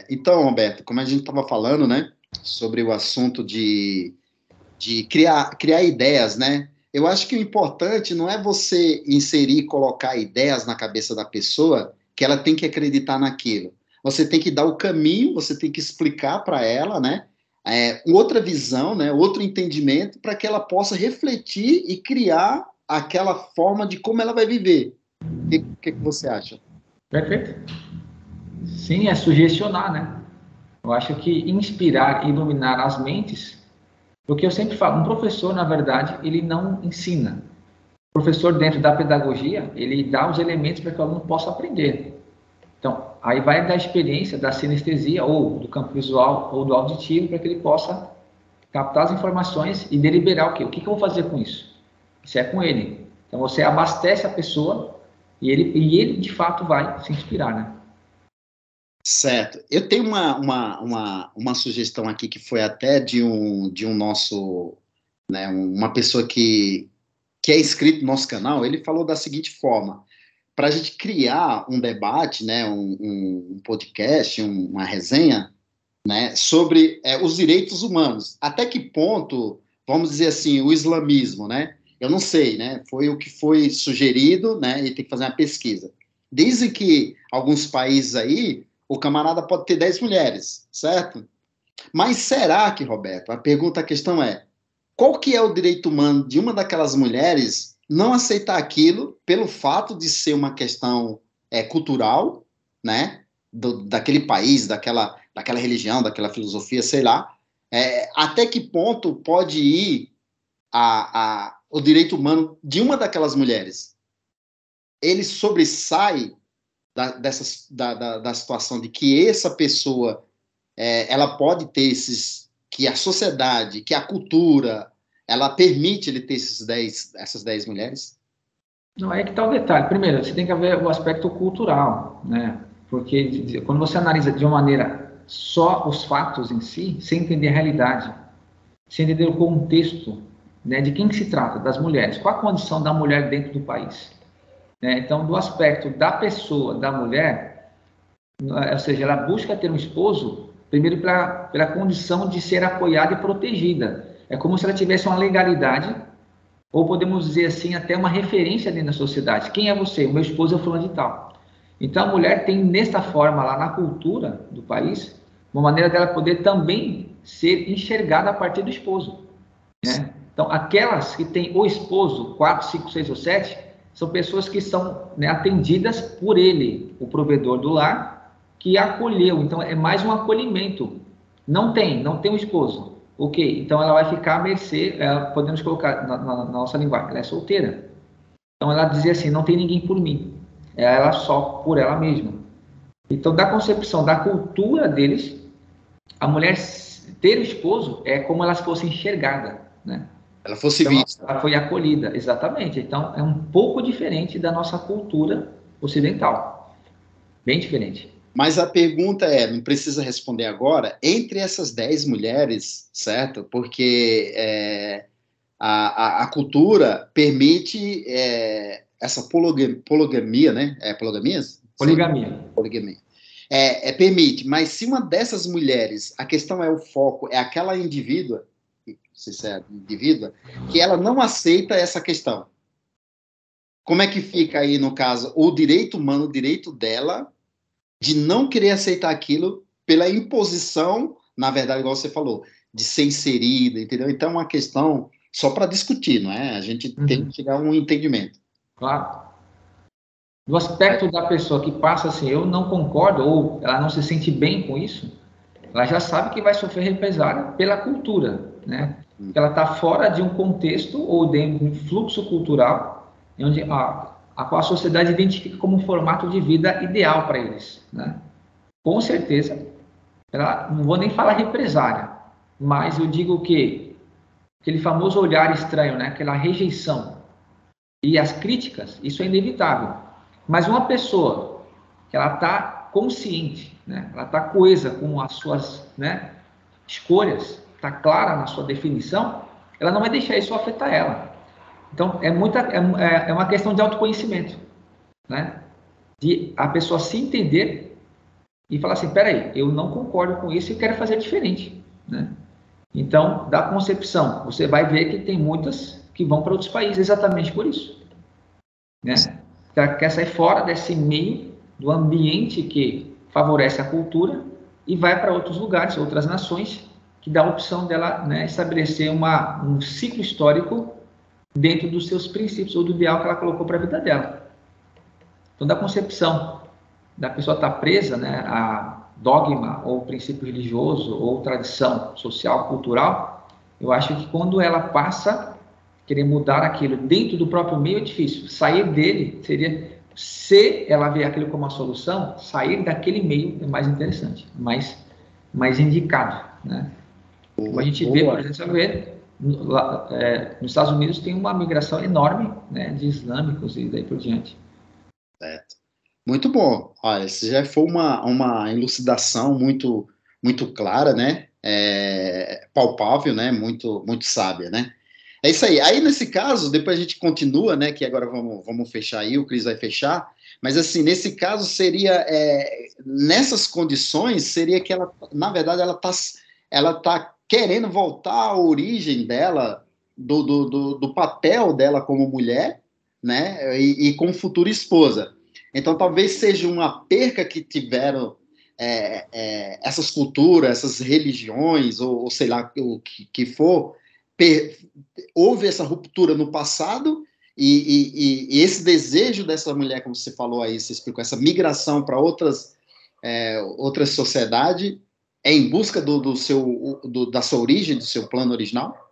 Então, Roberto, como a gente estava falando, né, sobre o assunto de criar ideias, né? Eu acho que o importante não é você inserir, colocar ideias na cabeça da pessoa que ela tem que acreditar naquilo. Você tem que dar o caminho, você tem que explicar para ela, né? Outra visão, né? Outro entendimento para que ela possa refletir e criar aquela forma de como ela vai viver. O que você acha? Perfeito. Sim, é sugestionar, né? Eu acho que inspirar e iluminar as mentes, porque eu sempre falo, um professor, na verdade, ele não ensina. O professor, dentro da pedagogia, ele dá os elementos para que o aluno possa aprender. Então, aí vai da experiência, da sinestesia, ou do campo visual, ou do auditivo, para que ele possa captar as informações e deliberar o quê? O que eu vou fazer com isso? Isso é com ele. Então, você abastece a pessoa e ele de fato, vai se inspirar, né? Certo. Eu tenho uma sugestão aqui que foi até de um nosso, né, uma pessoa que é inscrito no nosso canal. Ele falou da seguinte forma: para a gente criar um debate, né, um podcast, uma resenha, né, sobre os direitos humanos. Até que ponto, vamos dizer assim, o islamismo, né? Eu não sei, né? Foi o que foi sugerido, né? E tem que fazer uma pesquisa. Dizem que alguns países aí, o camarada pode ter 10 mulheres, certo? Mas será que, Roberto, a questão é, qual que é o direito humano de uma daquelas mulheres não aceitar aquilo pelo fato de ser uma questão cultural, né? Daquele país, daquela religião, daquela filosofia, sei lá. Até que ponto pode ir o direito humano de uma daquelas mulheres? Ele sobressai da situação de que essa pessoa ela pode ter que a sociedade, que a cultura, ela permite ele ter essas 10 mulheres? Não, é que tá o detalhe. Primeiro, você tem que ver o aspecto cultural, né? Porque quando você analisa de uma maneira só os fatos em si, sem entender a realidade, sem entender o contexto, né, de quem que se trata, das mulheres, qual a condição da mulher dentro do país, né? Então, do aspecto da pessoa, da mulher, ou seja, ela busca ter um esposo, primeiro pela condição de ser apoiada e protegida. É como se ela tivesse uma legalidade, ou podemos dizer assim, até uma referência dentro da sociedade. Quem é você? O meu esposo é fulano de tal. Então, a mulher tem, nesta forma, lá na cultura do país, uma maneira dela poder também ser enxergada a partir do esposo, né? Então, aquelas que têm o esposo, 4, 5, 6 ou 7, são pessoas que são, né, atendidas por ele, o provedor do lar, que acolheu. Então, é mais um acolhimento. Não tem um esposo. Ok, então ela vai ficar à mercê, podemos colocar na nossa linguagem, ela é solteira. Então, ela dizia assim, não tem ninguém por mim. É ela só por ela mesma. Então, da concepção, da cultura deles, a mulher ter o esposo é como ela fosse enxergada, né? Ela fosse Então, vista. ela foi acolhida, exatamente. Então, é um pouco diferente da nossa cultura ocidental. Bem diferente. Mas a pergunta não precisa responder agora, entre essas 10 mulheres, certo? Porque a cultura permite essa poligamia, né? Poligamia? Sim, Poligamia. poligamia. Permite, mas se uma dessas mulheres, a questão é o foco, é aquela indivídua, se é indivídua, que ela não aceita essa questão. Como é que fica aí, no caso, o direito humano, o direito dela de não querer aceitar aquilo pela imposição, na verdade, igual você falou, de ser inserida, entendeu? Então é uma questão só para discutir, não é? A gente tem que chegar a um entendimento. Claro. Do aspecto da pessoa que passa assim, eu não concordo, ou ela não se sente bem com isso, ela já sabe que vai sofrer represália pela cultura, né? Porque ela está fora de um contexto ou dentro de um fluxo cultural onde a qual a sociedade identifica como um formato de vida ideal para eles, né? Com certeza, não vou nem falar represália, mas eu digo que aquele famoso olhar estranho, né? Aquela rejeição e as críticas, isso é inevitável. Mas uma pessoa que ela está consciente, né? Ela está coesa com as suas, né, escolhas, está clara na sua definição, ela não vai deixar isso afetar ela. Então, é uma questão de autoconhecimento, né? De a pessoa se entender e falar assim, peraí, eu não concordo com isso e quero fazer diferente, né? Então, da concepção, você vai ver que tem muitas que vão para outros países exatamente por isso, né? Ela quer sair fora desse meio, do ambiente que favorece a cultura e vai para outros lugares, outras nações, que dá a opção dela, né, estabelecer um ciclo histórico dentro dos seus princípios ou do ideal que ela colocou para a vida dela. Então, da concepção da pessoa estar presa, né, a dogma ou princípio religioso ou tradição social, cultural, eu acho que quando ela passa a querer mudar aquilo dentro do próprio meio é difícil. Sair dele seria, se ela vê aquilo como uma solução, sair daquele meio é mais interessante, mais indicado, né? Como a gente vê, por exemplo, você vê, nos Estados Unidos tem uma migração enorme, né, de islâmicos e daí por diante. Certo. Muito bom. Olha, isso já foi uma elucidação muito clara, né? Palpável, né? Muito sábia, né? É isso aí. Aí, nesse caso, depois a gente continua, né? Que agora vamos fechar aí, o Cris vai fechar. Mas, assim, nesse caso, seria... nessas condições, seria que ela, na verdade, ela tá querendo voltar à origem dela, do papel dela como mulher, né? E como futura esposa. Então, talvez seja uma perca que tiveram essas culturas, essas religiões, ou sei lá o que for, houve essa ruptura no passado e esse desejo dessa mulher, como você falou aí, você explicou, essa migração para outras sociedades, é em busca da sua origem, do seu plano original?